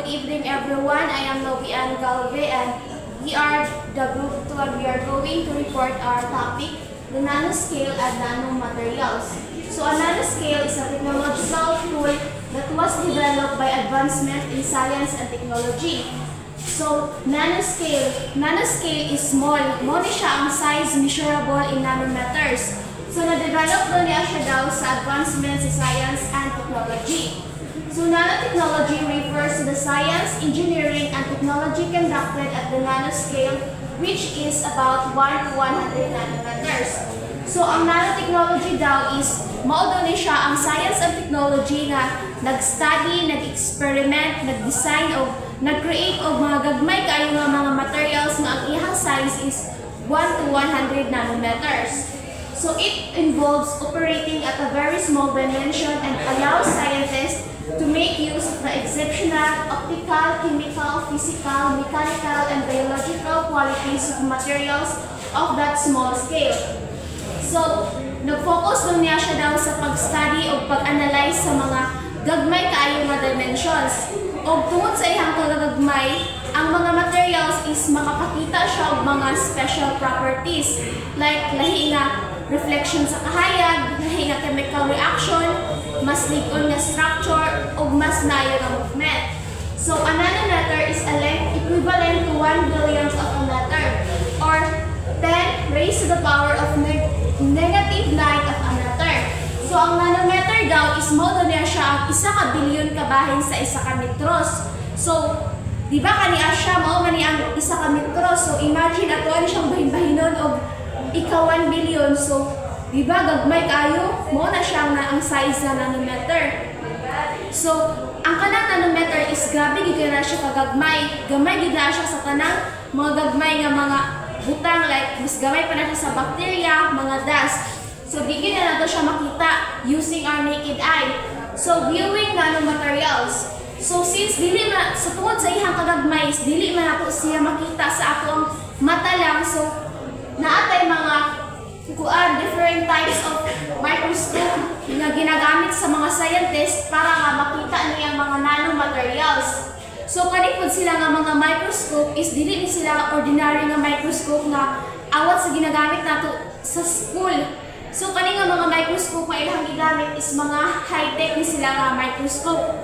good evening everyone. I am Lovian Galve and we are the group 2 and we are going to report our topic, the nanoscale and nanomaterials. So a nanoscale is a technological tool that was developed by advancement in science and technology. So nanoscale is small. Mo ni siya ang size measurable in nanometers. So na-develop niya siya daw sa advancement sa science and technology. So nanotechnology refers to the science, engineering, and technology conducted at the nanoscale, which is about 1 to 100 nanometers. So ang nanotechnology daw is mao daw ni siya ang science and technology na nag-study, nag-experiment, nag-design o nag-create og mga gagmay kaayo nga mga materials nga ang iyang size is 1 to 100 nanometers. So it involves operating at a very small dimension and allows scientists to make use of the exceptional optical, chemical, physical, mechanical, and biological qualities of materials of that small scale. So, nag-focus lang niya siya daw sa pag-study o pag-analyze sa mga gagmay kaayo nga dimensions. O tungod sa ihang kagagmay, ang mga materials is makapakita siya og mga special properties like lahi nga reflection sa kahayag, lahi nga chemical reaction, mas lig-on nga structure, o mas maayo nga movement. So, a nanometer is a length equivalent to 1 billionth of a meter or 10 raised to the power of negative 9 of a meter. So, ang nanometer daw is mo daw niya siya ang 1 bilyon kabahin sa 1 ka metros. So, di ba kaniya siya mao man ang 1 ka metros. So, imagine ato ani siyang bahin-bahinon og ika 1 billion. So, di ba gagmay kayo mo na siya nga ang size na nanometer. So, ang kanang nanometer is grabe gid na siya kagagmay. Gamay gid na siya sa kanang mga gagmay nga mga butang like mas gamay pa na siya sa bacteria, mga dust. So, di gid na nato siya makita using our naked eye. So, viewing nanomaterials. So, since dili na sa tungod sa ihang kagagmay, dili man nato siya makita sa atong mata lang. So, naatay mga different types of microscope na ginagamit sa mga scientists para nga makita niya mga nanomaterials. So kanipod sila nga mga microscope is dili ni sila ordinary nga microscope nga awat sa ginagamit nato sa school. So kani nga mga microscope nga ilang gigamit is mga high-tech ni sila nga microscope.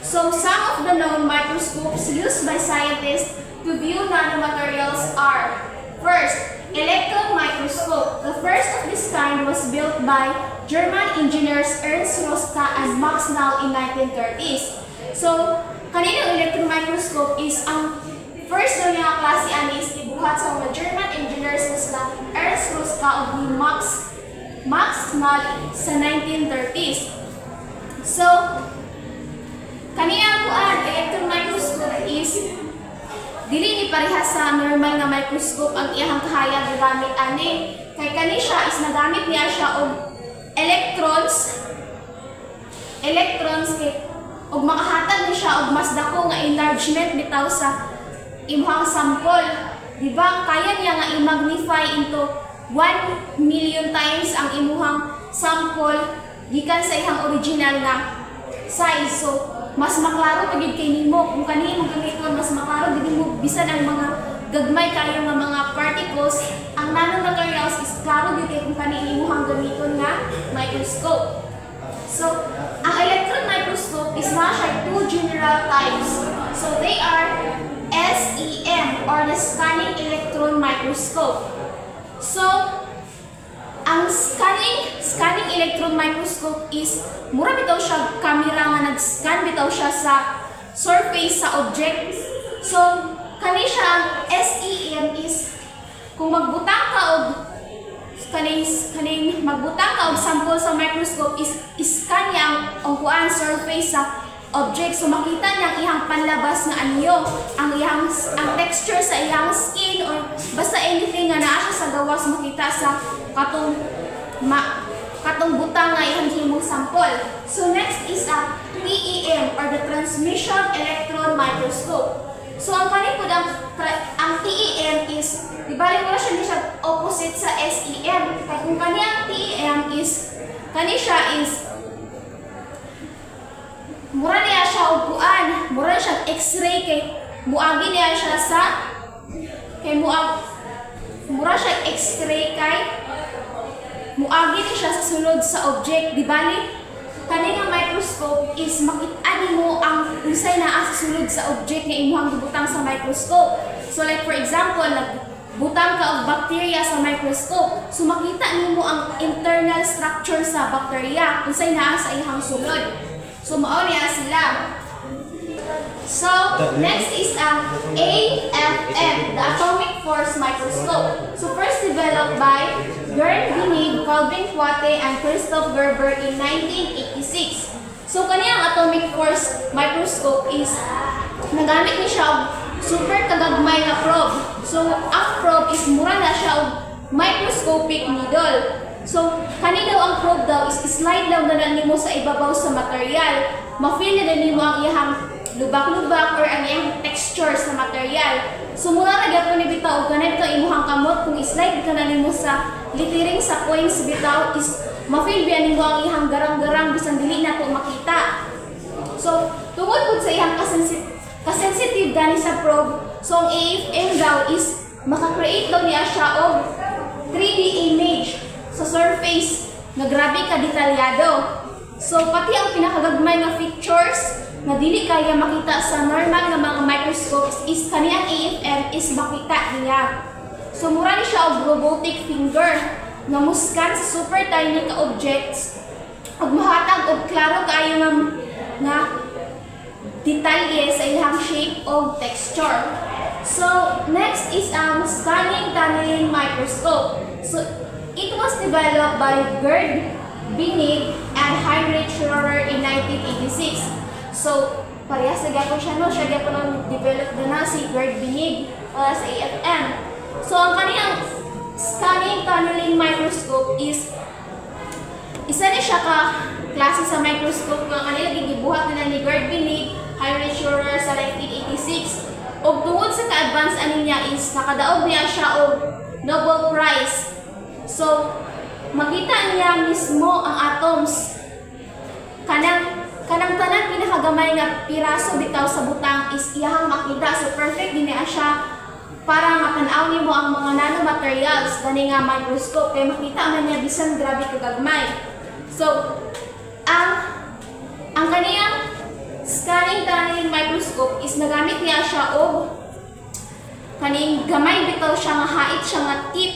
So some of the known microscopes used by scientists to view nanomaterials are: first, electron microscope. The first of this kind was built by German engineers Ernst Röska and Max Nall in 1930s. So, kaninang electron microscope is ang first na nga klase ani is gibuhat sa mga German engineers na Ernst Röska ug ni Max Nall sa 1930s. So, kaninang electron microscope is dili ni parehas sa normal nga microscope ang iyang kahayag gamit ani. Kay kani siya is nagamit niya siya og electrons kay og makahatag ni siya og mas dako nga enlargement bitaw sa imong sample. Di ba kaya niya nga i-magnify into 1 million times ang imong sample gikan sa ihang original nga size. So mas maklaro pagid kay nimo kung kanimo gamiton, mas maklaro gid mo bisan ang mga gagmay kayo nga mga particles. Ang nanomaterials is klaro gid kay kung kanimo hang gamiton nga microscope. So ang electron microscope is na siya 2 general types. So they are SEM or the scanning electron microscope. So ang scanning electron microscope is mura bitaw siya camera nga nag-scan bitaw siya sa surface sa object. So kani siya ang SEM is kung magbutang ka og magbutang ka og sample sa microscope is scan niya ang kuan surface sa object. So makita niya ang iyang panlabas nga anyo, ang texture sa iyang skin or basta anything nga naa siya sa gawas makita sa katong butang nga iyang himong sample. So next is a TEM or the transmission electron microscope. So ang kanipod ang TEM is di bali wala siya opposite sa SEM. Kaya kung kani ang TEM is kani siya is mura niya siya og kuan mura siya X-ray kay muagi niya siya sa mura siya X-ray kay muagi niya siya sa sulod sa object. Di bali kani nga microscope is makita nimo ang unsay naa sa sulod sa object nga imong gibutang sa microscope. So like for example, nagbutang ka og bacteria sa microscope. So makita nimo ang internal structure sa bacteria, unsay naa sa ihang sulod. So mao niya sila. So next is ang AFM, the atomic force microscope. So first developed by Gerd Binig, Calvin Coate, and Christoph Gerber in 1986. So kaniyang atomic force microscope is nagamit ni siya og super kagagmay nga probe. So ang probe is mura na siya og microscopic needle. So kani daw ang probe daw is slide lang na nimo sa ibabaw sa material. Ma-feel na nimo ang iyang lubak-lubak or ang iyang texture sa material. So muna na gyapon ni bitaw og kanay bitaw imuhang kamot kung slide ka na nimo sa litiring sa coins bitaw is ma-feel biya nimo ang iyang garang-garang bisan dili na to makita. So tungod pud sa iyang kasensitive gani sa probe, so ang AFM daw is maka-create daw niya siya og 3D image sa surface nga grabe ka detalyado. So pati ang pinakagagmay nga features na dili kaya makita sa normal nga mga microscopes is kaniyang AFM is makita niya. So mura ni siya og robotic finger nga muskan sa super tiny ka objects ug mahatag og klaro kaayo nga detalye sa ilang shape o texture. So next is ang scanning tunneling microscope. So it was developed by Gerd Binig and Heinrich Schroer in 1986. So, parehas na gapon siya, no? Siya gapon ang develop na si Gerd Binig sa AFM. So, ang kaniyang scanning tunneling microscope is isa na siya ka klase sa microscope nga kanila gibuhat nila ni Gerd Binig, Heinrich Schroer sa 1986. O tungod sa ka-advance ani niya is nakadaog niya siya og Nobel Prize. So, makita niya mismo ang atoms. Kanang tanan pinakagamay nga piraso bitaw sa butang is iyahang makita. So perfect din niya siya para makanaw nimo ang mga nanomaterials gani nga microscope kay makita man niya bisan grabe kagagmay. So ang kaniyang scanning tunneling microscope is nagamit niya siya og kaning gamay bitaw siya nga hait siya nga tip.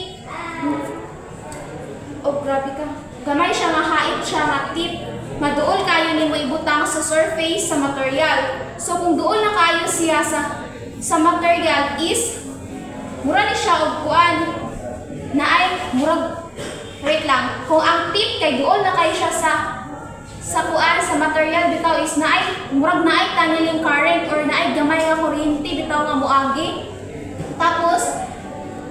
Oh, grabe ka. Gamay siya nga hait siya nga tip. Maduol kayo nimo ibutang sa surface sa material. So kung duol na kayo siya sa material is mura ni siya og kuan na ay murag wait lang. Kung ang tip kay duol na kayo siya sa kuan sa material bitaw is na ay murag na ay tunneling current or na ay gamay nga kuryente bitaw nga moagi. Tapos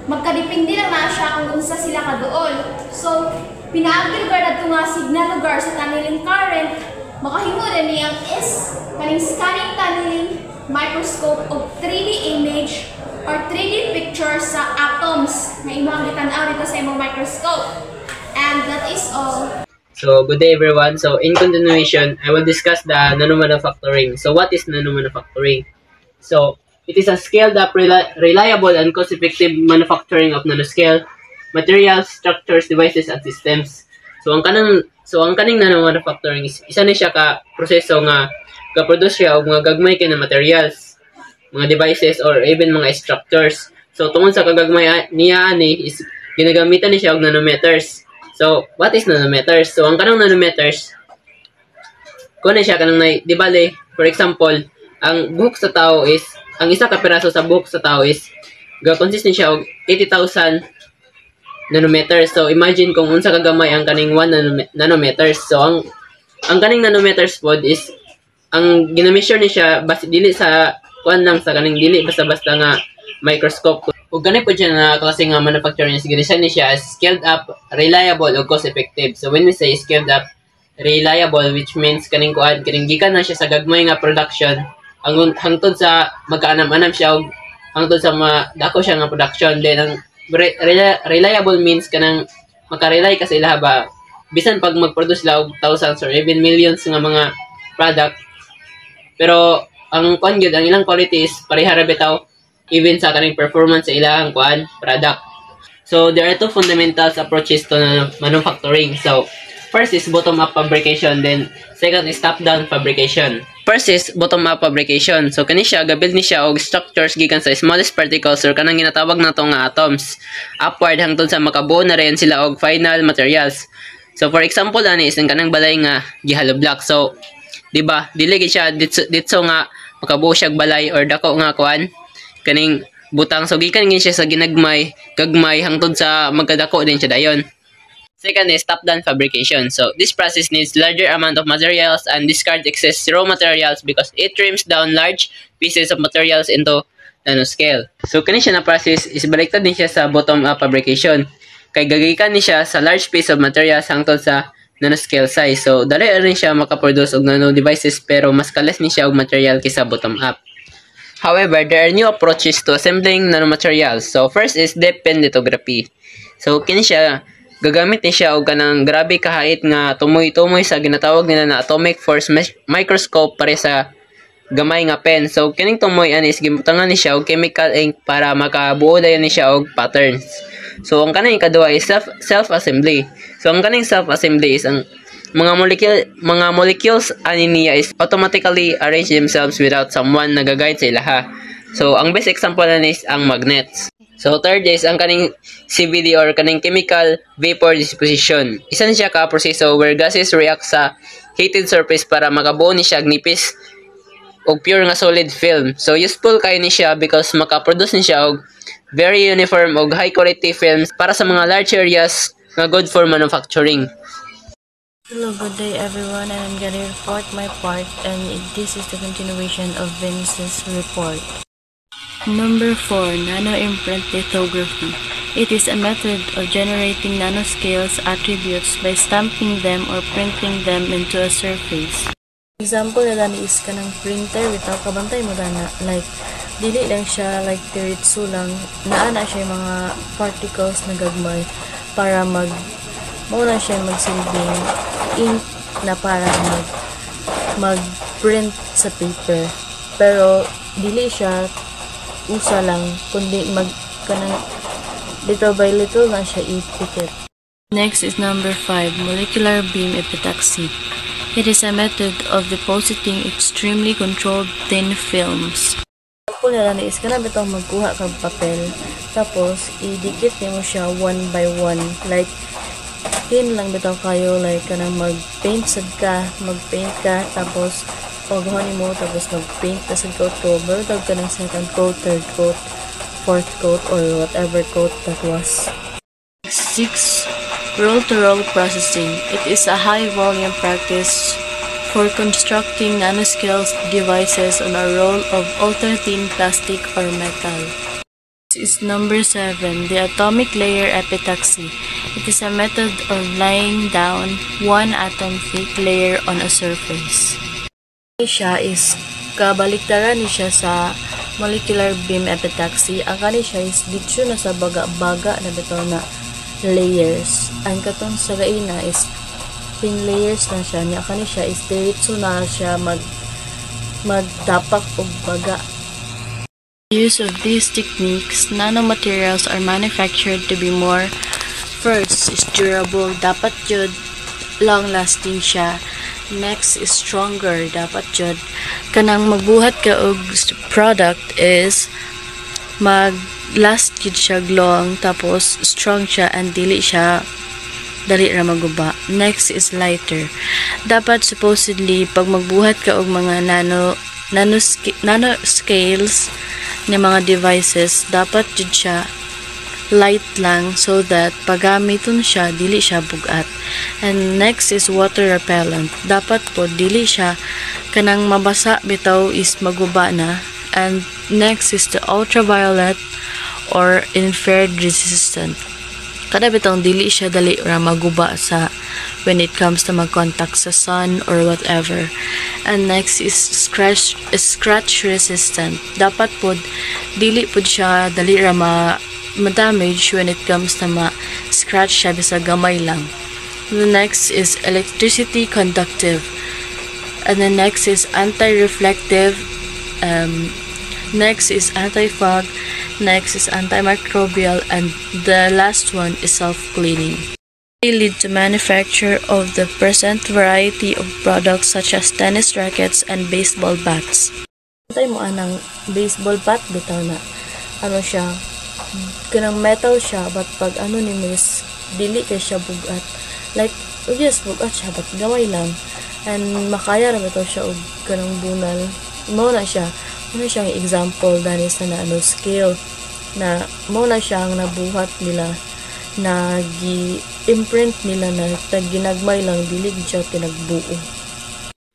magkadepende lang na siya kung unsa sila kaduol. So, pinaagil lugar na ito nga signal lugar sa tunneling current, makahimo din niyang is kaning scanning tunneling microscope of 3D image or 3D picture sa atoms na imong gitan-aw dito sa imong microscope. And that is all. So, good day everyone. So, in continuation, I will discuss the nanomanufacturing. So, what is nanomanufacturing? So, it is a scaled-up, reliable, and cost-effective manufacturing of nanoscale materials, structures, devices, and systems. So ang kaning nanomanufacturing is isa ni siya ka proseso nga ga-produce siya og mga gagmay kay na materials, mga devices, or even mga structures. So tungod sa kagagmay niya ani is ginagamitan ni siya og nanometers. So what is nanometers? So ang kanang nanometers kuno siya kanang di bale, for example, ang buhok sa tao is ang isa ka piraso sa buhok sa tao is ga-consist ni siya og 80,000 nanometers. So imagine kung unsa kagamay ang kaning 1 nanometers. So ang kaning nanometers pod is ang gina-measure ni siya basta dili sa kuan lang sa kaning dili basta-basta nga microscope. Ug gani pod siya na klase nga manufacturing is gina ni siya as scaled up, reliable ug cost effective. So when we say scaled up, reliable, which means kaning kuan kaning gikan na siya sa gagmay nga production hangtod sa magkaanam-anam siya og hangtod sa dako siya nga production. Then ang reliable means kanang makarely ka sa ilaha ba bisan pag mag-produce sila og thousands or even millions nga mga product, pero ang kuan gyud ang ilang quality is pareha ra bitaw even sa kaning performance sa ilang kuan product. So there are two fundamental approaches to manufacturing. So first is bottom-up fabrication, then second is top-down fabrication. First is bottom-up fabrication. So kani siya gabuild ni siya og structures gikan sa smallest particles or kanang ginatawag nato nga atoms upward hangtod sa makabuo na rin sila og final materials. So for example ani is ang kanang balay nga gihalo block. So di ba dili gid siya ditso nga makabuo siya og balay or dako nga kuan kaning butang. So gikan gid siya sa ginagmay gagmay hangtod sa magkadako din siya dayon. Second is top-down fabrication. So this process needs larger amount of materials and discard excess raw materials because it trims down large pieces of materials into nanoscale. So kani siya na process is baliktad din siya sa bottom-up fabrication. Kay gagikan ni siya sa large piece of materials hangtod sa nanoscale size. So dali rin siya makaproduce og nano devices pero mas kalas ni siya og material kaysa bottom-up. However, there are new approaches to assembling nanomaterials. So first is depth pen lithography. So kini siya gagamit ni siya og kanang grabe kahait nga tumoy-tumoy sa ginatawag nila na atomic force microscope para sa gamay nga pen. So kining tumoy anis gibutangan ni siya og chemical ink para makabuo dayon ni siya og patterns. So ang kanang ikaduha is self-assembly. So ang kaning self-assembly is ang mga molecules ani niya is automatically arrange themselves without someone nagaguide sa ilaha. So ang best example na is ang magnets. So third is ang kaning CVD or kaning chemical vapor disposition. Isa ni siya ka proseso where gases react sa heated surface para makabuo ni siya nipis og pure nga solid film. So useful kay ni siya because makaproduce ni siya og very uniform og high quality films para sa mga large areas nga good for manufacturing. Hello, good day everyone, and I'm gonna report my part, and this is the continuation of Vince's report. Number 4. Nano-imprint lithography. It is a method of generating nanoscales attributes by stamping them or printing them into a surface. Example na dani is kanang printer bitaw kabantay mo dana, like dili lang siya like diretso lang, naana siya mga particles na gagmay para mauna siya magsilbing ink na para mag-print sa paper. Pero dili siya usa lang kundi kanang little by little na siya ipikit. Next is number 5, molecular beam epitaxy. It is a method of depositing extremely controlled thin films. Example nila is kanang bitaw magkuha kag papel tapos idikit nimo siya one by one, like thin lang bitaw kayo, like kanang magpaint ka tapos pagkuhanin mo tapos mag-paint ka sa coat ko, barutag ka ng second coat, third coat, fourth coat, or whatever coat that was. 6. Roll-to-roll processing. It is a high-volume practice for constructing nanoscale devices on a roll of ultra-thin plastic or metal. This is number 7. The atomic layer epitaxy. It is a method of laying down one atom-thick layer on a surface. Siya is kabaliktaran ni siya sa molecular beam epitaxy. Ang kani siya is dito na sa baga-baga na bitaw na layers. Ang katong sa gaina is thin layers na siya. Ang kani siya is diretso na siya magtapak og baga. Use of these techniques, nanomaterials are manufactured to be more. First is durable. Dapat jud long-lasting siya. Next is stronger. Dapat jud kanang magbuhat ka og product is mag-last jud siya long, tapos strong siya and dili siya dali ra maguba. Next is lighter. Dapat supposedly pag magbuhat ka og mga nanoscales ni mga devices, dapat jud siya light lang so that pagamiton siya dili siya bugat. And next is water repellent. Dapat po dili siya kanang mabasa bitaw is maguba na. And next is the ultraviolet or infrared resistant. Kada bitaw dili siya dali ra maguba sa when it comes to mag-contact sa sun or whatever. And next is scratch resistant. Dapat po dili po siya dali ra ma-damage when it comes to ma-scratch siya bisa gamay lang. The next is electricity conductive. And the next is anti-reflective Next is anti-fog. Next is antimicrobial, and the last one is self-cleaning. They lead to manufacture of the present variety of products such as tennis rackets and baseball bats. Antay mo anang baseball bat bitaw na ano siya, kanang metal siya, but pag ano ni Miss, dili kay siya bugat. Like, yes, bugat siya, but gamay lang. And makaya ra bitaw siya og kanang bunal. Mao na siya. Ano siyang example dani sa ano scale na mao na siyang nabuhat nila na gi-imprint nila na ginagmay lang dili siya pinagbuo.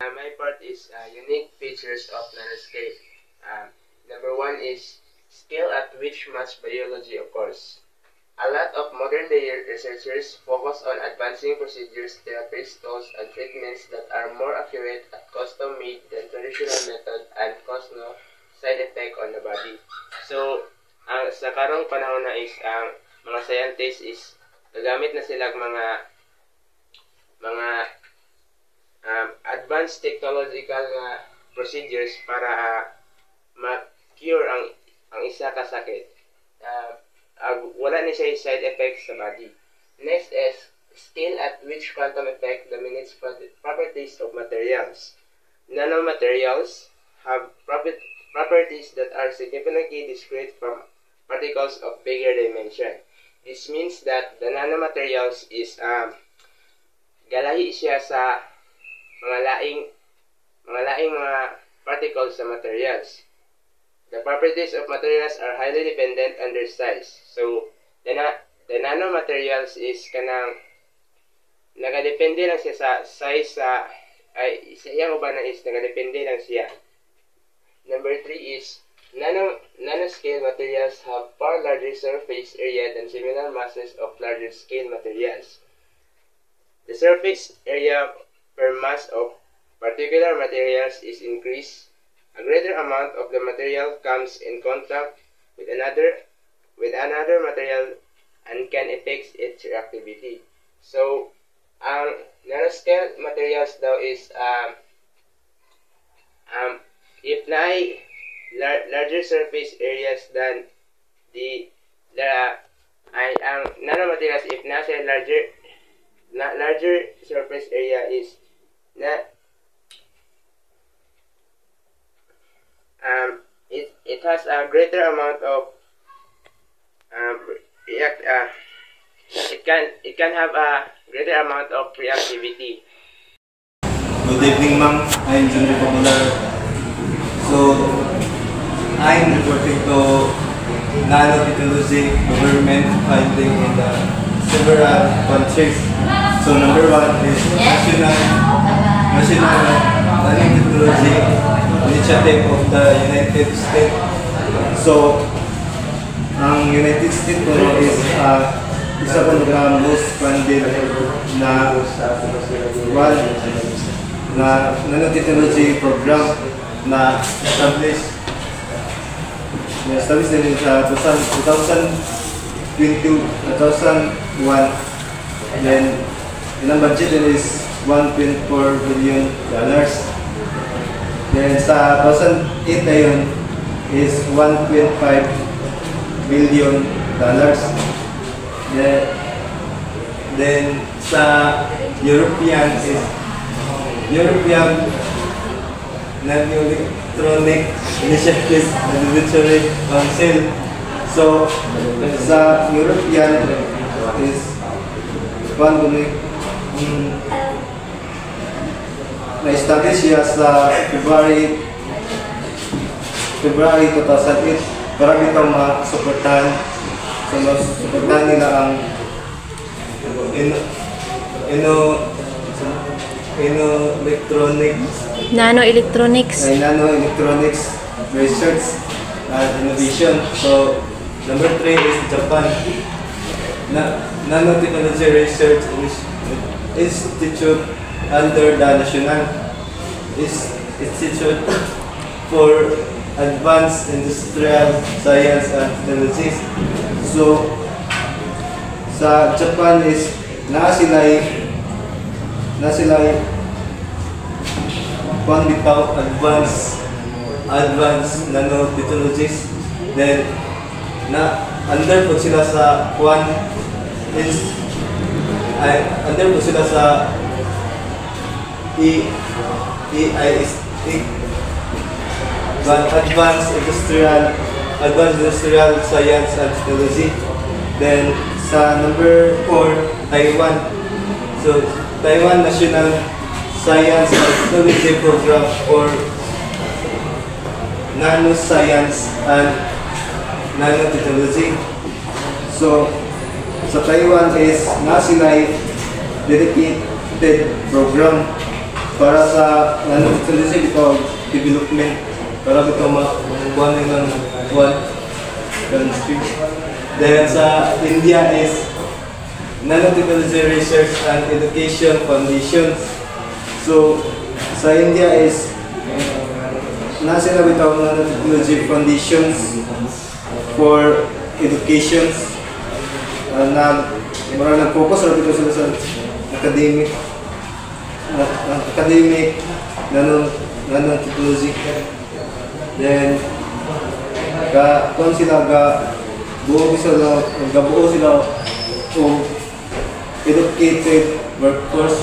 My part is unique features of nanoscale. Number one is scale at which mass biology occurs. A lot of modern day researchers focus on advancing procedures, therapies, tools, and treatments that are more accurate at custom-made than traditional method and cause no side effect on the body. So, sa karong panahon na is mga scientists is gagamit na sila mga advanced technological procedures para ma-cure ang isa ka sakit. Wala na siya side effects sa body. Next is scale at which quantum effect dominates properties of materials. Nanomaterials have properties that are significantly discrete from particles of bigger dimension. This means that the nanomaterials is galahi siya sa mga laing mga particles sa materials. The properties of materials are highly dependent on their size. So the nanomaterials is kanang nagadepende lang siya sa size sa sa iyang ubanan is nagadepende lang siya. Number 3 is nanoscale materials have far larger surface area than similar masses of larger scale materials. The surface area per mass of particular materials is increased. A greater amount of the material comes in contact with another material and can affect its reactivity. So, ang nanoscale materials daw is if na larger surface areas than ang nanomaterials, if na siya larger surface area is it has a greater amount of it can have a greater amount of reactivity. Good evening, ma'am. I'm John Popular. So, I'm reporting to nanotechnology government finding in the several countries. So, number one is National Nanotechnology Initiative of the United States. So, ang United States po is isa po ng most funded na nanotechnology program na established din sa 2001. Then, ilang budget din is $1.4 billion. Then, sa 2008 na yun is $1.5 billion. Then, sa European Non-Electronic Initiative Advisory Council. So, sa European is na-establish siya sa February 2008 para bitang masuportahan. So, masuportahan nila ang nanoelectronics research and innovation. So, number 3 is Japan. Nanotechnology Research Institute under the National Institute for Advanced Industrial Science and Technologies. So, sa Japan is na sila bitaw advanced advanced nanotechnologies. Then under po sila sa under po sila sa EIST, Advanced Industrial Science and Technology. Then sa number 4, Taiwan. So Taiwan National Science and Technology Program for Nanoscience and Nanotechnology. So sa Taiwan is nasila'y dedicated program para sa nanotechnology development, para ito makuha ng country. Then sa India is Nanotechnology Research and Education Foundation. So sa India is nasila bitaw Nanotechnology Foundations for Education. Marang nag-focus na dito sila sa academic nanotechnology. Then kung sila buo sila o educated workforce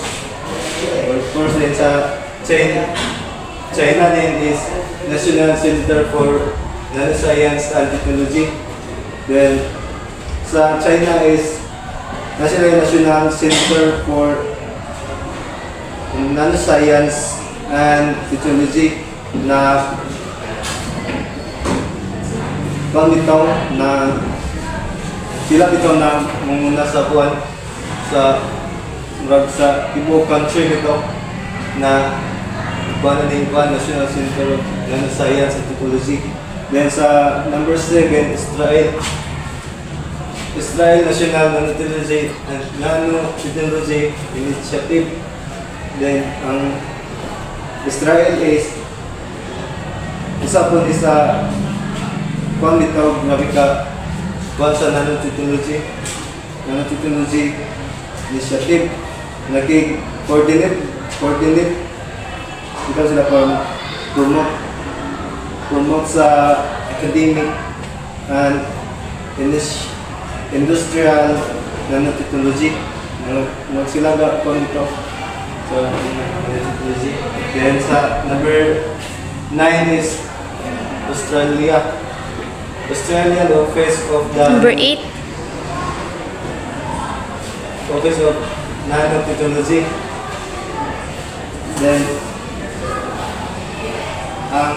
din sa China din is National Center for Nanoscience and Technology. Then sa China is National Center for Nanoscience and Technology na bitaw na sila bitaw na munguna sa ibang country nito na National Center of Nanoscience and Technology. Then sa number 7, Israel National Nanotechnology and Nanotechnology Initiative. Then ang Israel is isa bitaw na sa nanotechnology initiative. Nag-coordinate ikaw sila promote sa academic and industrial nanotechnology. Magsilaga dito sa nanotechnology. Then sa number 9 is Australian Office of the Number 8. Office of Nanotechnology. Then ang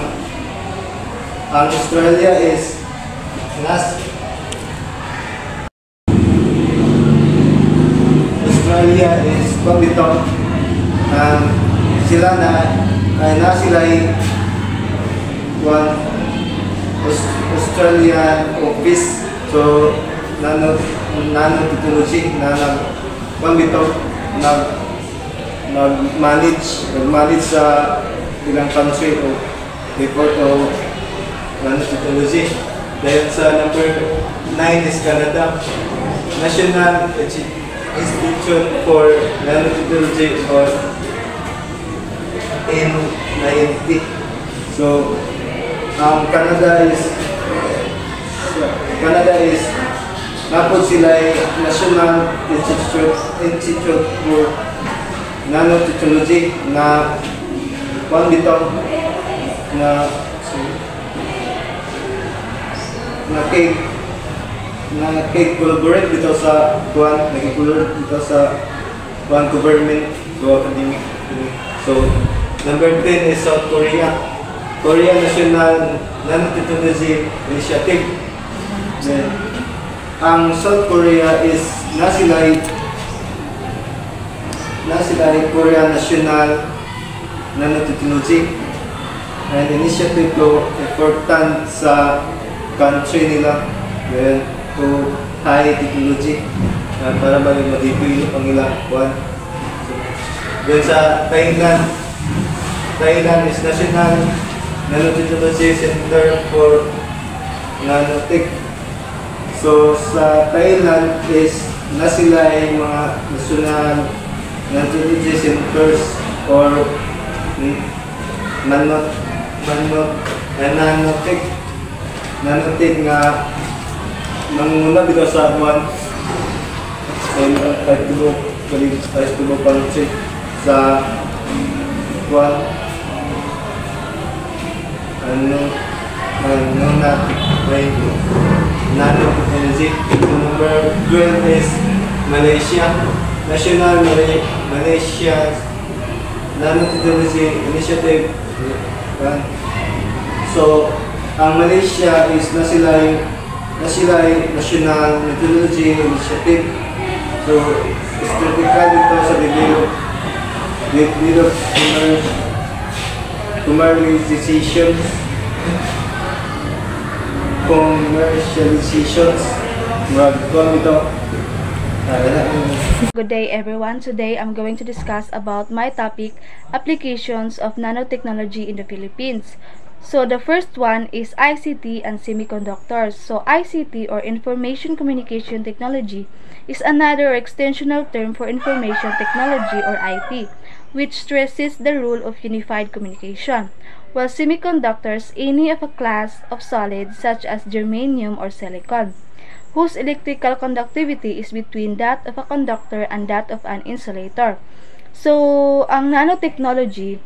Australia is bitaw sila nasila'y Australian Office so nanotechnology na nag-manage sa ilang country o report o nanotechnology. Then sa number 9 is Canada, National Institute for Nanotechnology or N90. So Canada is napod sila National Institute for Nanotechnology na bitaw na collaborate dito sa government so academic. So number 10 is South Korea, Korea National Nanotechnology Initiative. Then ang South Korea is nasila'y Korea National Nanotechnology and initiative to important sa country nila then to high technology para mag-develop ang ilang buwan. Then sa Thailand is National Nanotechnology Center for Nanotech. So sa Thailand is nasila'y mga national nanotechnology centers or nanotech nga nanguna bitaw sa buwan kahit tulo pang check sa buwan nanotechnology. Number 12 is Malaysia. National Malaysia Nanotechnology Initiative. So, ang Malaysia is na sila ay National Meteorology Initiative. So, is critical dito sa develop commercializations. Good day everyone. Today I'm going to discuss about my topic, applications of nanotechnology in the Philippines. So the first one is ICT and semiconductors. So ICT or Information Communication Technology is another extensional term for information technology or IT, which stresses the role of unified communication, while semiconductors any of a class of solids such as germanium or silicon, whose electrical conductivity is between that of a conductor and that of an insulator. So, ang nanotechnology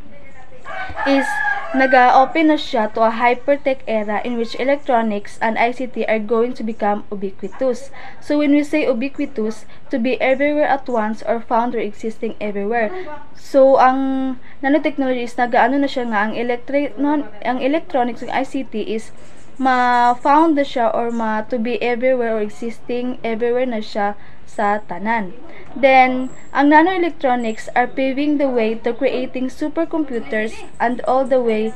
is nag-open na siya to a hypertech era in which electronics and ICT are going to become ubiquitous. So when we say ubiquitous, to be everywhere at once or found or existing everywhere. So ang nanotechnology is nag-ano na siya nga ang electronics and ICT is ma-found na siya or to be everywhere or existing everywhere na siya sa tanan. Then, ang nanoelectronics are paving the way to creating supercomputers and all the way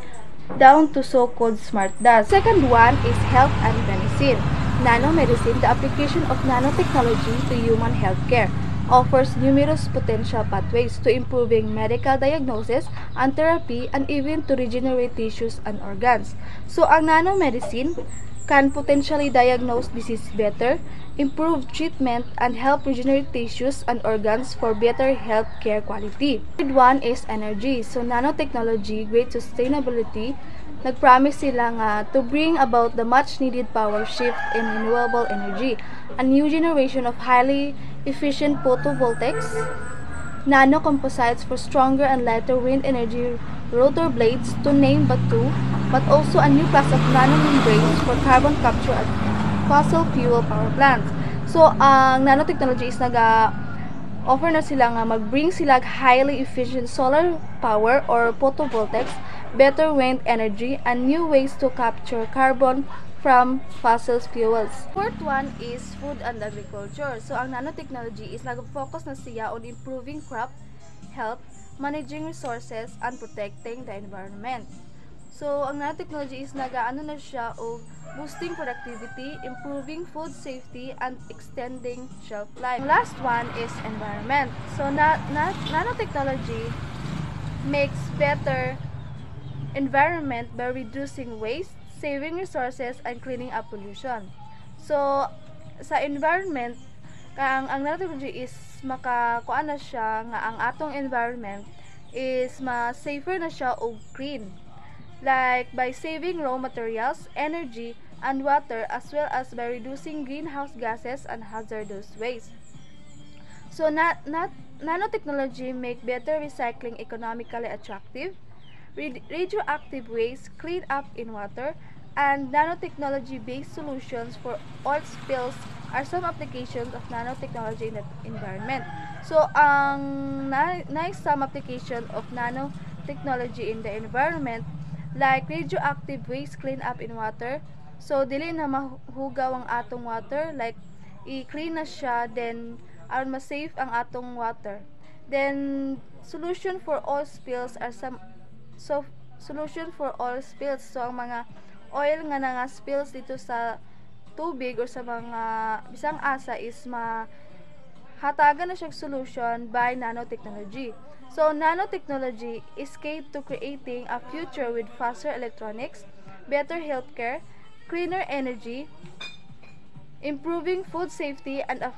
down to so-called smart dots. Second one is health and medicine. Nanomedicine, the application of nanotechnology to human healthcare, offers numerous potential pathways to improving medical diagnosis and therapy and even to regenerate tissues and organs. So, ang nanomedicine can potentially diagnose disease better, improve treatment, and help regenerate tissues and organs for better health care quality. Third one is energy. So, nanotechnology, great sustainability, nag-promise sila nga to bring about the much-needed power shift in renewable energy, a new generation of highly efficient photovoltaics, nanocomposites for stronger and lighter wind energy rotor blades, to name but two, but also a new class of nanomembranes for carbon capture at fossil fuel power plants. So, ang nanotechnology is offer na sila nga mag-bring sila highly efficient solar power or photovoltaics, better wind energy, and new ways to capture carbon from fossil fuels. Fourth one is food and agriculture. So, ang nanotechnology is nag-focus na siya on improving crop health, managing resources, and protecting the environment. So, ang nanotechnology is nag-ano na siya o boosting productivity, improving food safety, and extending shelf life. The last one is environment. So, nanotechnology makes better environment by reducing waste, saving resources, and cleaning up pollution. So, sa environment, ang nanotechnology is makakuan na siya nga ang atong environment is safer na siya o clean, like by saving raw materials, energy, and water, as well as by reducing greenhouse gases and hazardous waste. So, nanotechnology make better recycling economically attractive, radioactive waste cleaned up in water, and nanotechnology-based solutions for oil spills are some applications of nanotechnology in the environment. So, ang some application of nanotechnology in the environment, like radioactive waste clean up in water. So, dili na mahugaw ang atong water, like i-clean na siya, then aron ma-safe ang atong water. Then, solution for oil spills are solution for oil spills. So, ang mga oil nga spills dito sa tubig or sa mga bisang asa is hatagan na siya solution by nanotechnology. So, nanotechnology is key to creating a future with faster electronics, better healthcare, cleaner energy, improving food safety, and a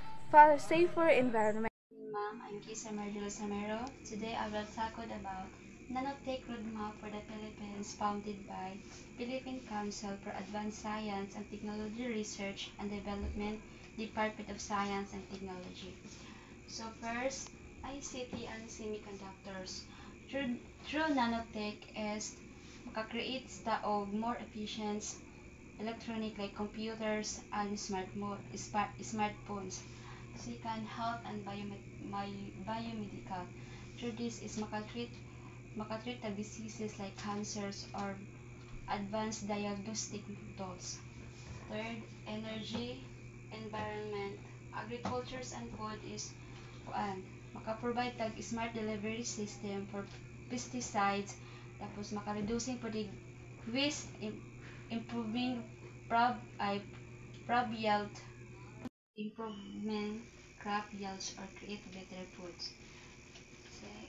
safer environment. Ma'am, I'm Kisa Marjola Samero. Today I will tackle about Nanotech Roadmap for the Philippines, founded by Philippine Council for Advanced Science and Technology Research and Development, Department of Science and Technology. So first, ICT and semiconductors. Through nanotech is makakreate ta og more efficient electronic like computers and smartphones. Second, health and biomedical. Through this is makatreat the diseases like cancers or advanced diagnostic tools. Third, energy, environment, agricultures and food is maka-provide tag smart delivery system for pesticides, tapos maka-reducing po the waste, improving crop yield, improvement crop yields or create better foods.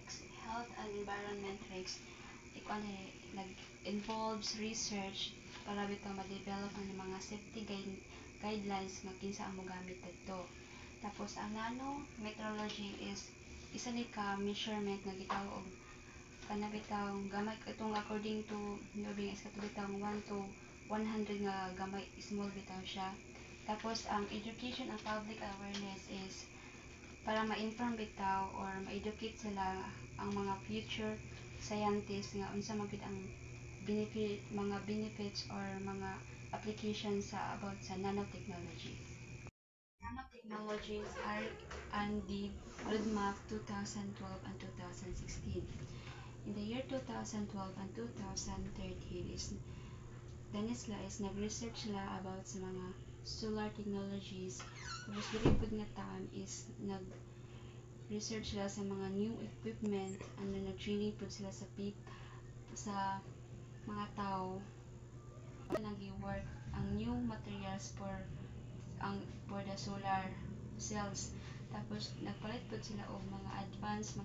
6. Health and environment risks. Nag-involves research para bitaw ma-develop ng mga safety guidelines nga kinsa ang mogamit dito. Tapos ang nanometrology is isa ni ka measurement nga gitawag og kana bitaw gamay itong according to Nobing is katong bitaw 1 to 100 nga gamay small bitaw siya. Tapos ang education and public awareness is para ma-inform bitaw or ma-educate sila ang mga future scientists nga unsa man gid ang mga benefits or mga applications about sa nanotechnology. Nanotechnologies are on the roadmap 2012 and 2016. In the year 2012 and 2013 is Danisla is nag-research sila about sa mga solar technologies. Tapos dili pud nga time is nag-research sila sa mga new equipment and nag-training pud sila sa mga tao nag-work ang new materials for the solar cells. Tapos nagpalit pud sila og mga advanced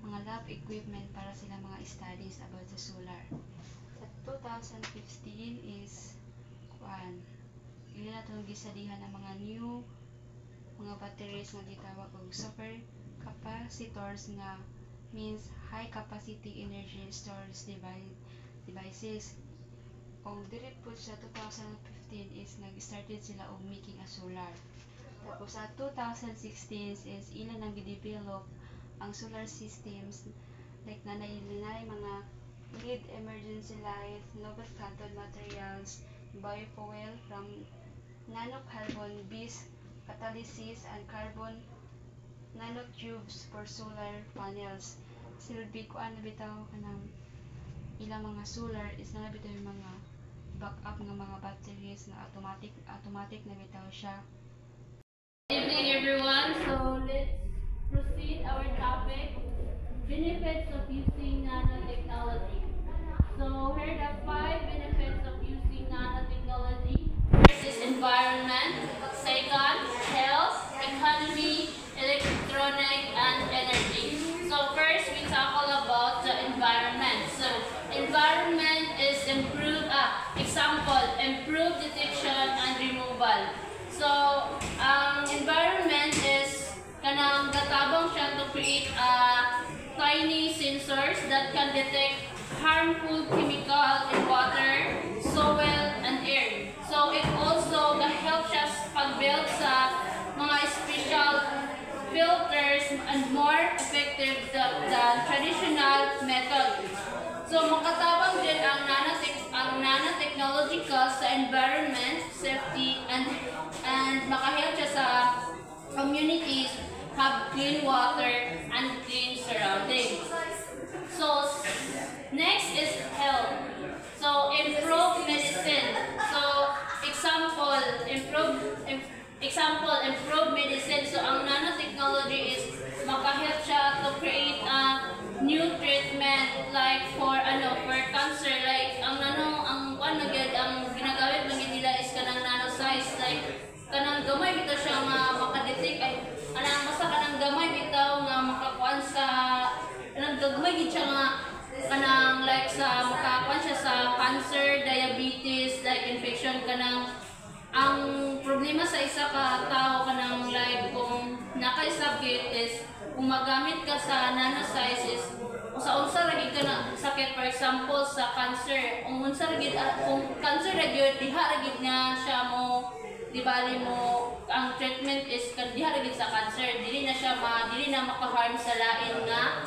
mga lab equipment para sila mga studies about the solar. Sa 2015 is ili na itong gisadihan ng mga new mga batteries nga gitawag og super capacitors nga means high capacity energy storage devices. Og diri po sa 2015 is nag-started sila og making a solar. Tapos sa 2016 is ilan nang gi-develop ang solar systems like nanay mga lead emergency light, novel cathode materials, biofuel from nanocarbon based catalysis and carbon nanotubes for solar panels. Silbi ko na bitaw kanang ilang mga solar is na bitaw yung mga backup ng mga batteries na automatic na bitaw siya. Good evening everyone. So let's proceed our topic, benefits of using nanotechnology. So here are the 5 benefits of using nanotechnology. First is environment, second, health, economy, electronic, and energy. So first we tackle about the environment. So environment is improved detection and removal. So environment is kanang gatabang siya to create tiny sensors that can detect harmful chemical in water, soil, and air. So it also helps us pag-build sa mga special filters and more effective than traditional method. So makatabang din ang nanotechnological sa environment, safety, and makahelp siya sa communities have clean water and clean surroundings. So next is health. So improve medicine. So example improve medicine. So ang nanotechnology is makahelp siya to create a new treatment like for cancer, like ang ginagamit ng nila is kanang nano size, like kanang gamay bitaw siya nga makadetect basta kanang gamay bitaw nga makakuan sa gagmay gid siya nga kanang like sa makakuan siya sa cancer, diabetes, like infection kanang ang problema sa isa ka tao kanang like kung nakaisabit is kung magamit ka sa nano size is sa unsa ra gid kana sakit, for example sa cancer, unsa ra gid kung cancer ra gyud diha ra gid nga siya mo di bali mo ang treatment is diha ra gid sa cancer, dili na maka-harm sa lain nga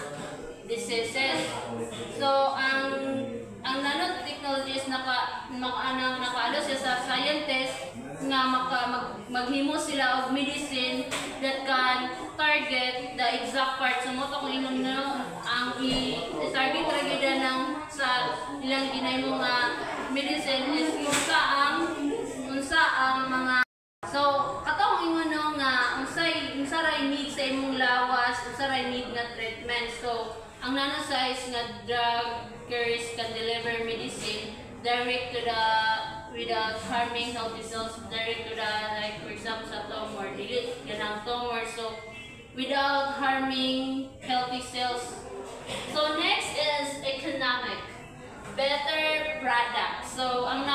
diseases. So ang nanotechnology is nakaano siya sa scientist nga maghimo sila og medicine that can target the exact part. So mo to kung ingon ang i-target ra gyud ng sa ilang ginahimo nga medicine is unsa ang mga, so katong ingon nga unsa ra need sa imong lawas, unsa ra need nga treatment. So ang nanosize nga drug carriers can deliver medicine direct to the without harming healthy cells, direct to the, like for example sa tumor, dili ganang tumor, so without harming healthy cells. So next is economic, better product. So ang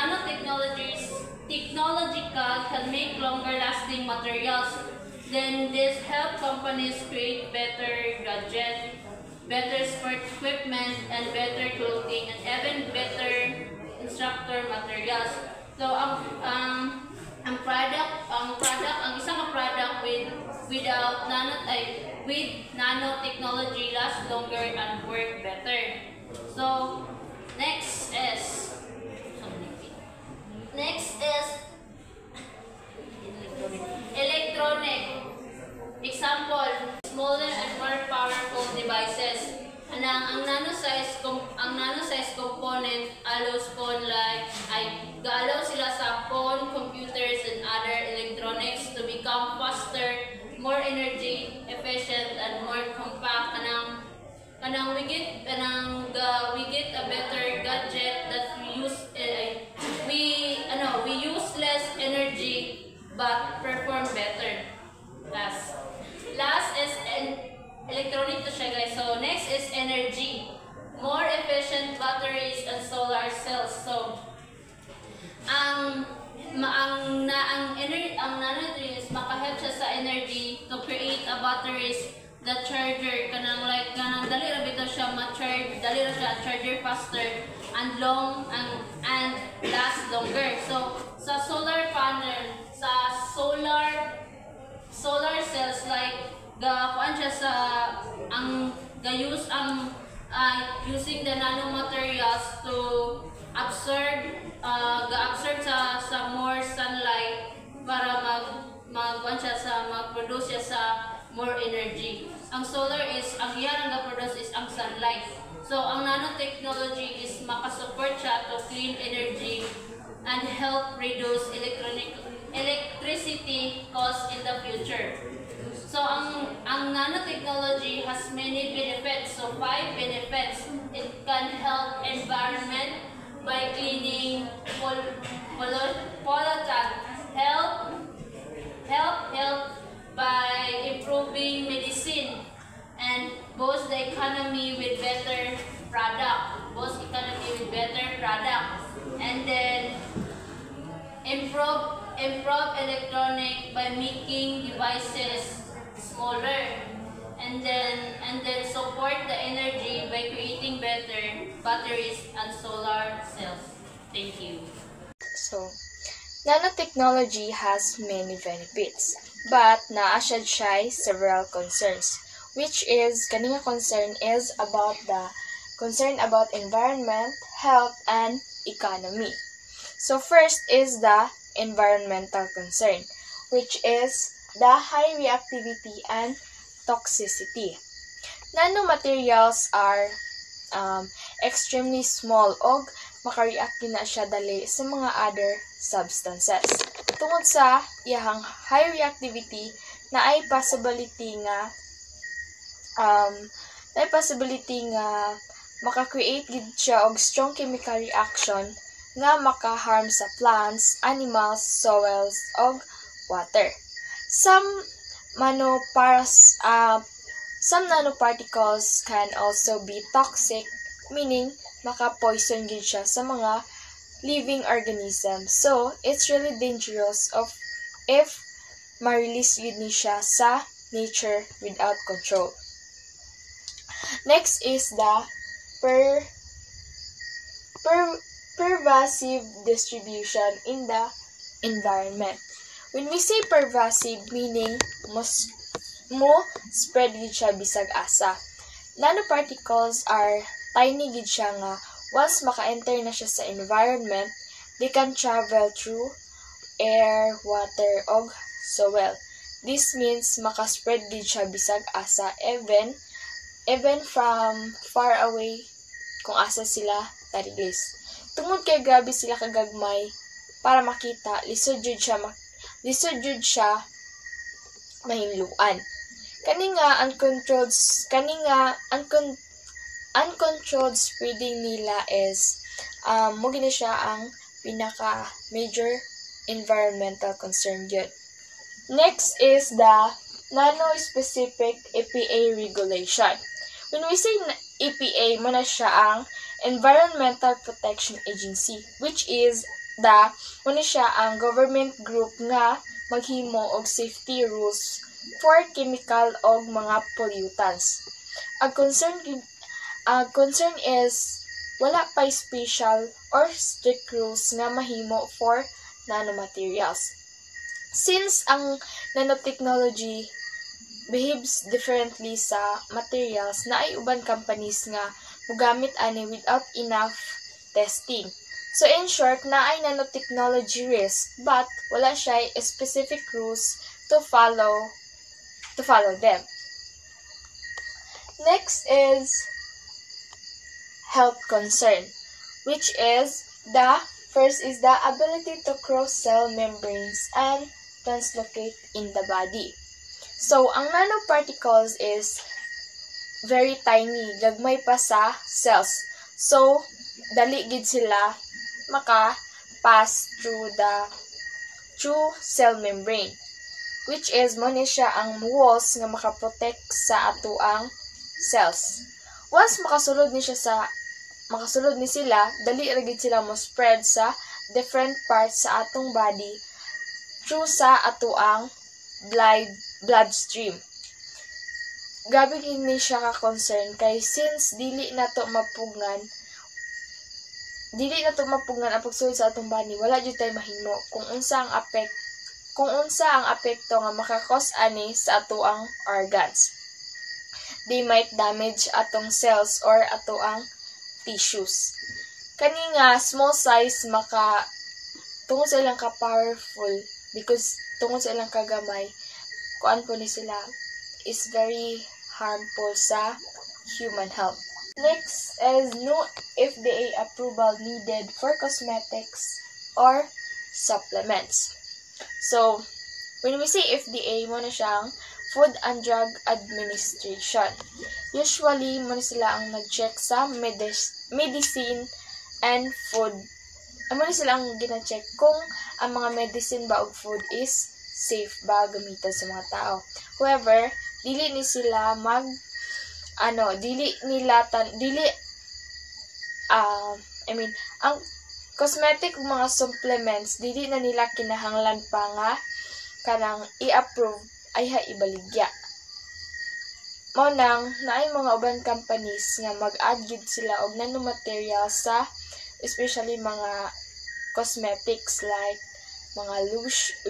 technological can make longer lasting materials. Then this help companies create better gadgets, better sport equipment, and better clothing, and even better instructor materials. So ang isang product with nanotechnology lasts longer and work better. So next is electronic. Example, smaller and more powerful devices. Ang nano-size component allows gaalaw sila sa phone, computers, and other electronics to become faster, more energy efficient, and more compact. We get a better gadget that we use less energy but perform better. Last is electronic to siya, guys. So next is energy, more efficient batteries and solar cells. So ang energy is makahelp siya sa energy to create a batteries, the charger kanang dali ra bitaw siya ma-charge, dali ra siya charger faster and last longer. So sa solar panel, sa solar cells, like kuan siya sa using the nanomaterials to absorb sa more sunlight para mag-produce siya sa more energy. Ang solar is ang iyang ga-produce is ang sunlight. So ang nanotechnology is makasupport siya to clean energy and help reduce electricity costs in the future. So ang nanotechnology has many benefits. So 5 benefits. It can help environment by cleaning pollutant, help by improving medicine, and boost the economy with better product. And then improve electronic by making devices smaller, and then support the energy by creating better batteries and solar cells. Thank you. So, nanotechnology has many benefits, but naa siya several concerns, which is kaning concern is about environment, health, and economy. So first is the environmental concern, which is the high reactivity and toxicity. Nanomaterials are extremely small og makareact na siya dali sa mga other substances. Tungod sa iyang high reactivity, na ay possibility nga maka-create gid siya og strong chemical reaction nga maka-harm sa plants, animals, soils, og water. Some nanoparticles can also be toxic, meaning maka-poison gid siya sa mga living organisms. So, it's really dangerous if ma-release gid ni siya sa nature without control. Next is the pervasive distribution in the environment. When we say pervasive, meaning mo spread gid siya bisag asa. Nanoparticles are tiny gid siya nga once maka-enter na siya sa environment, they can travel through air, water, og soil. This means maka-spread gid siya bisag asa even from far away kung asa sila tarilis. Tungod kay grabe sila kagagmay para makita, lisod jud siya mahinluan. Kani nga uncontrolled spreading nila is mo gini siya ang pinaka major environmental concern yun. Next is the nano-specific EPA regulation. When we say EPA, mo na siya ang Environmental Protection Agency, which is mo na siya ang government group nga maghimo og safety rules for chemical og mga pollutants. Ang concern is wala pa special or strict rules nga mahimo for nanomaterials. Since ang nanotechnology behaves differently sa materials, na ay uban companies nga mugamit ani without enough testing. So in short, na ay nanotechnology risk, but wala siya specific rules to follow them. Next is health concern, which is first is the ability to cross cell membranes and translocate in the body. So, ang nanoparticles is very tiny, gagmay pa sa cells. So, dali gid sila maka-pass through cell membrane, which is mo ni siya ang walls nga makaprotect sa atuang cells. Once makasulod ni sila, dali ra gid sila mo spread sa different parts sa atong body through sa atuang bloodstream. Grabe gid ni siya ka concern kay since dili na to mapugnan ang pagsulod sa atong body, wala jud tay mahimo kung unsa ang apekto nga makakos ani sa atuang organs. They might damage atong cells or atoang tissues. Kani nga small size tungod sa ilang ka-powerful, because tungod sa ilang kagamay, kuan po ni sila is very harmful sa human health. Next is no FDA approval needed for cosmetics or supplements. So, when we say FDA, mo na siyang Food and Drug Administration. Usually, mo na sila ang nag-check sa medicine and food. Mo na sila ang gina-check kung ang mga medicine ba o food is safe ba gamitan sa mga tao. However, ang cosmetic mga supplements, dili na nila kinahanglan pa nga kanang i-approve ay ibaligya. Mao nang naay mga uban companies nga mag-add gid sila og nanomaterials sa especially mga cosmetics like mga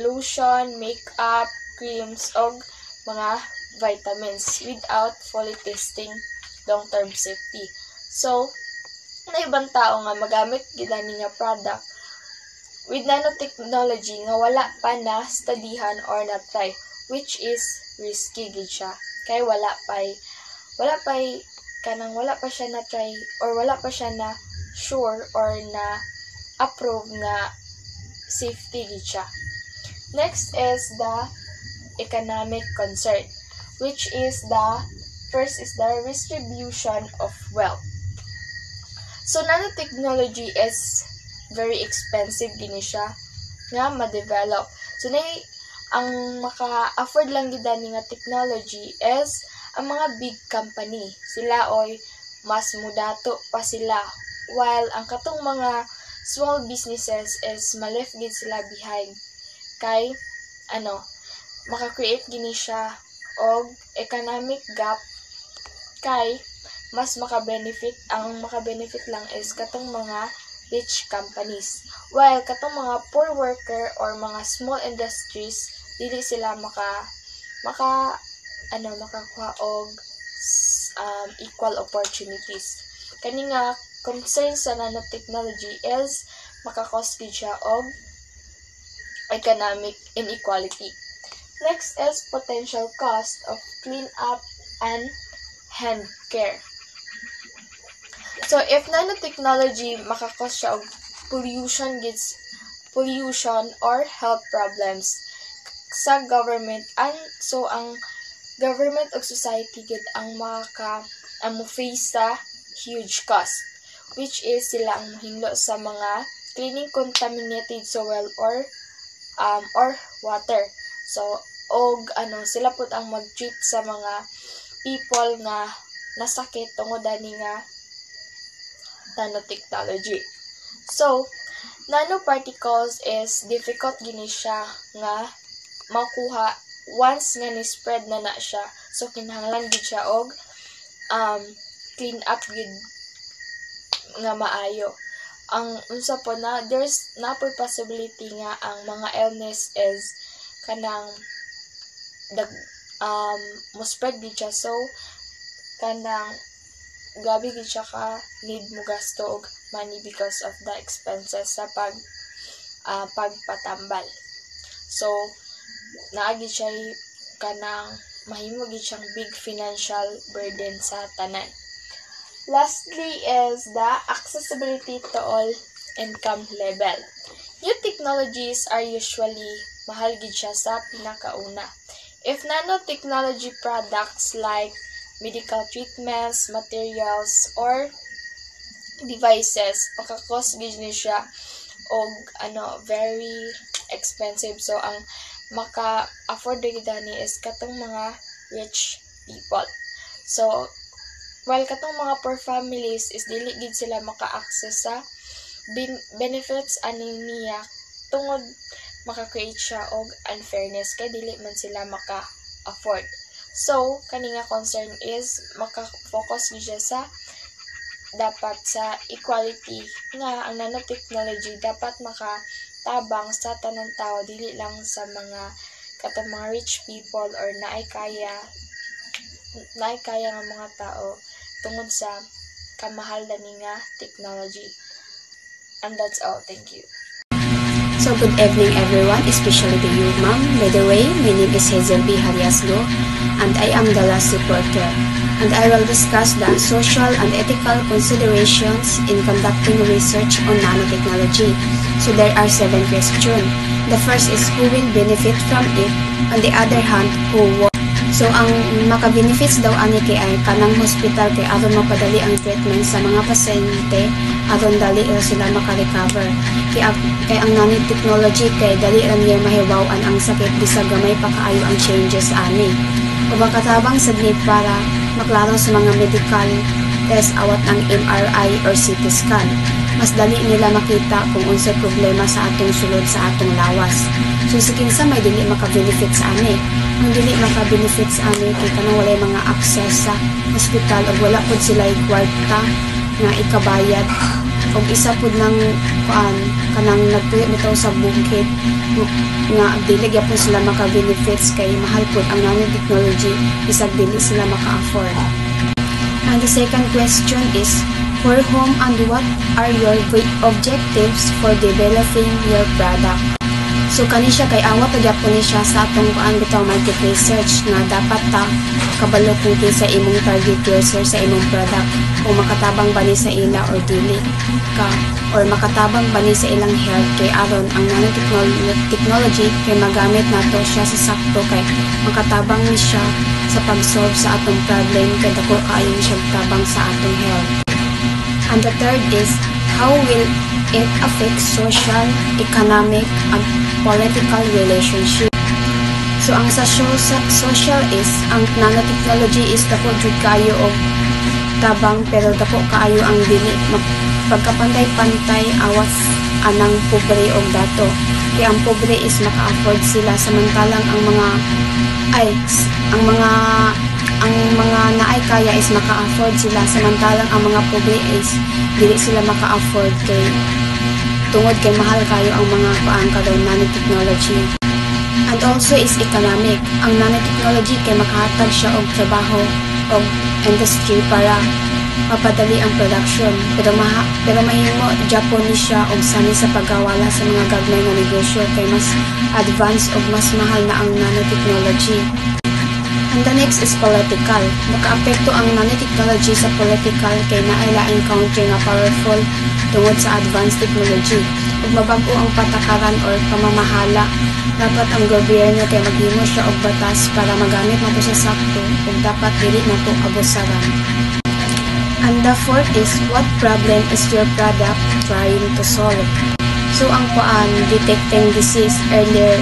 lotion, makeup, creams og mga vitamins without fully testing long-term safety. So, na ibang tao nga magamit gid ani nga product with nanotechnology nga wala pa na studihan or na try, which is risky gid siya. Kay wala pa siya na try or wala pa siya na sure or na approve nga safety gid siya. Next is the economic concern, which is first is the distribution of wealth. So nanotechnology is very expensive gini siya nga ma-develop. So ang maka-afford lang gid ani nga technology is ang mga big company. Sila oy mas mudato pa sila, while ang katong mga small businesses is ma-left gid sila behind. Kay maka-create gini siya og economic gap kay mas maka-benefit lang is katong mga rich companies, while katong mga poor worker or mga small industries dili sila makakuha og equal opportunities. Kani nga concern sa nanotechnology is makakause siya og economic inequality. Next is potential cost of clean up and hand care. So if nanotechnology makakause siya og pollution or health problems sa government, ang government ug society gid ang face sa huge cost, which is sila ang mohinglo sa mga cleaning contaminated soil or water. So sila pud ang mag-treat sa mga people nga nasakit tungod ani nga nanotechnology. So nanoparticles is difficult gini siya nga makuha once nga ni-spread na siya. So kinahanglan gid siya og clean up gid nga maayo. Ang unsa po na there's na possibility nga ang mga illness is kanang mo spread gid siya, so kanang gabi gid siya ka need mo gasto og money because of the expenses sa pagpatambal. So naagi siya kanang mahimo gid siyang big financial burden sa tanan. Lastly is the accessibility to all income level. New technologies are usually mahal gid siya sa pinakauna. If nanotechnology products like medical treatments, materials, or devices, makakos gid siya og very expensive. So ang maka-afford gid ni is katong mga rich people. So while katong mga poor families is dili gid sila maka-access sa benefits ani niya tungod maka-create siya og unfairness kay dili man sila maka-afford. So kani nga concern is maka-focus gid siya sa dapat sa equality nga ang nanotechnology dapat makatabang sa tanang tao, dili lang sa katong mga rich people or naay kaya nga mga tao tungod sa kamahal ni nga technology. And that's all. Thank you. So good evening everyone, especially to you ma'am. By the way, my name is Hazel B. Hariaslo and I am the last reporter, and I will discuss the social and ethical considerations in conducting research on nanotechnology. So there are 7 questions. The first is who will benefit from it, on the other hand, who won't. So ang maka-benefits daw ani kay ay kanang hospital kay aron mapadali ang treatment sa mga pasyente aron dali ra sila maka-recover. Kay ang nanotechnology kay dali ra niya mahibaw-an ang sakit bisag gamay pa kaayo ang changes ani. O makatabang saglit para maklaro sa mga medical test awat ang MRI or CT scan. Mas dali nila makita kung unsay problema sa atong sulod sa atong lawas. So sa kinsa may dili maka-benefit sa ani. Ang dili maka-benefit sa ani kay kanang walay mga access sa hospital o wala pud sila kwarta nga ikabayad. Og isa pud nang kanang nagtuyo bitaw sa bukid nga dili gyapon sila maka-benefits kay mahal pud ang nanotechnology bisag dili sila maka-afford. And the second question is, for whom and what are your objectives for developing your product? So kani siya kay awat gyapon ni siya sa atong bitaw market research nga dapat ta kabalo kung kinsa imong target user sa imong product, kung makatabang ba ni sa ila or dili ka, or makatabang ba ni sa ilang health kay aron ang nanotechnology kay magamit nato siya sa sakto kay makatabang ni siya sa pag-solve sa atong problem kay dako kaayo siya tabang sa atong health. And the third is, how will it affect social, economic, and political relationship? So ang sa social is, ang nanotechnology is dako jud kaayo og tabang pero dako kaayo ang dili pagkapantay-pantay awas anang pobre og dato. Kaya ang pobre is maka-afford sila samantalang ang mga ang mga naay kaya is maka-afford sila, samantalang ang mga pobre is dili sila maka-afford kay tungod kay mahal kayo ang mga karon nanotechnology. And also is economic. Ang nanotechnology kay makahatag siya og trabaho og industry para mapadali ang production, pero mahimo Japan ni siya og sani sa pagawala sa mga gagmay nga negosyo kay mas advanced og mas mahal na ang nanotechnology. And the next is political. Makaapekto ang nanotechnology sa political kay naay laing country nga powerful tungod sa advanced technology. Ug mabago ang patakaran or pamamahala, dapat ang gobyerno kay maghimo siya og batas para magamit nato sa sakto ug dapat dili nato abusaran. And the fourth is, what problem is your product trying to solve? So ang detecting disease earlier,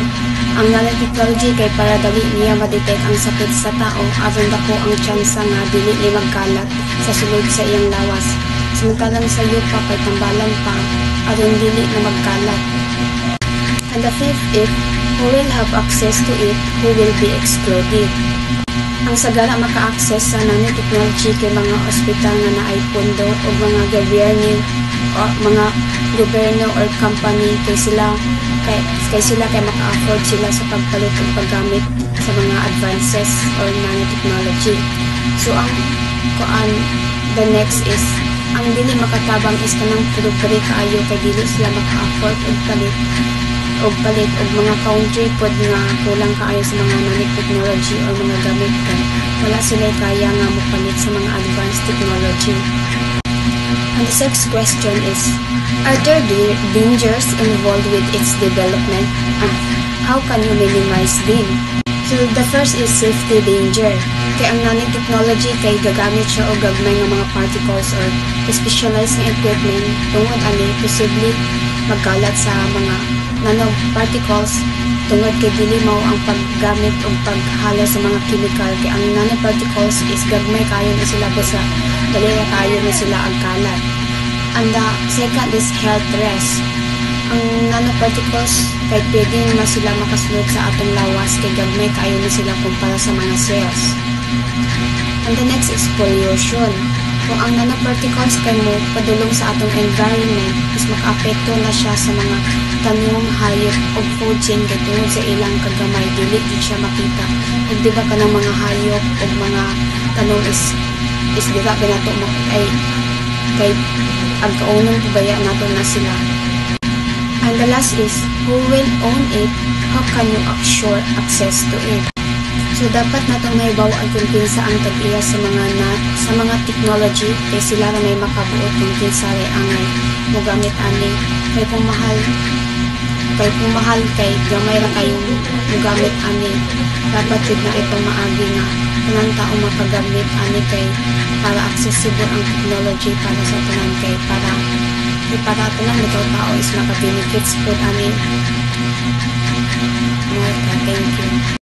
ang nanotechnology kay para dali niya ma-detect ang sakit sa tao aron dako ang tsansa nga dili ni magkalat sa sulod sa iyang lawas. Samantalang sa yupa kay tambalan pa aron dili na magkalat. And the fifth is, who will have access to it, who will be excluded? Ang sagala maka-access sa nanotechnology kay mga ospital nga naay pondo o mga gobyerno or company kay sila kay maka-afford sila sa pagpalit o paggamit sa mga advances or nanotechnology. So the next is, ang dili makatabang is kanang pobre kaayo kay dili sila maka-afford og palit og mga country pod nga kulang kaayo sa mga nanotechnology or mga gamit kay wala sila kaya nga mopalit sa mga advanced technology. And the sixth question is, are there dangers involved with its development and how can you minimize them? So the first is safety danger. Kay ang nanotechnology kay gagamit siya og gagmay nga mga particles or specialized nga equipment tungod ani posible magkalat sa mga nanoparticles tungod kay dili mao ang paggamit o paghalo sa mga chemical kay ang nanoparticles is gagmay kayo na sila sa dali na kayo na sila ang kalat. And the second is health risk. Ang nanoparticles kay pwede na sila makasulod sa atong lawas kay gagmay kayo na sila kumpara sa mga cells. And the next is pollution. Kung ang nanoparticles kay mo padulong sa atong environment, is makaapekto na siya sa mga tanong, hayop o food chain kay tungod sa ilang kagamay dili di siya makita. Ug di ba kanang mga hayop o mga tanong is di ba binato mo kay ang kaunong pabaya nato na sila. And the last is, who will own it? How can you assure access to it? So dapat natong may bawa ang kinsa ang tag-iya sa mga technology kay sila na may makabuot kung kinsa ray angay mo gamit ani kay kung mahal kay gamay ra kayo mo gamit ani dapat jud na itong maagi nga kanang tao makagamit ani kay para accessible ang technology para sa tanan kay para tanan bitaw tao is maka-benefits pud ani. Thank you.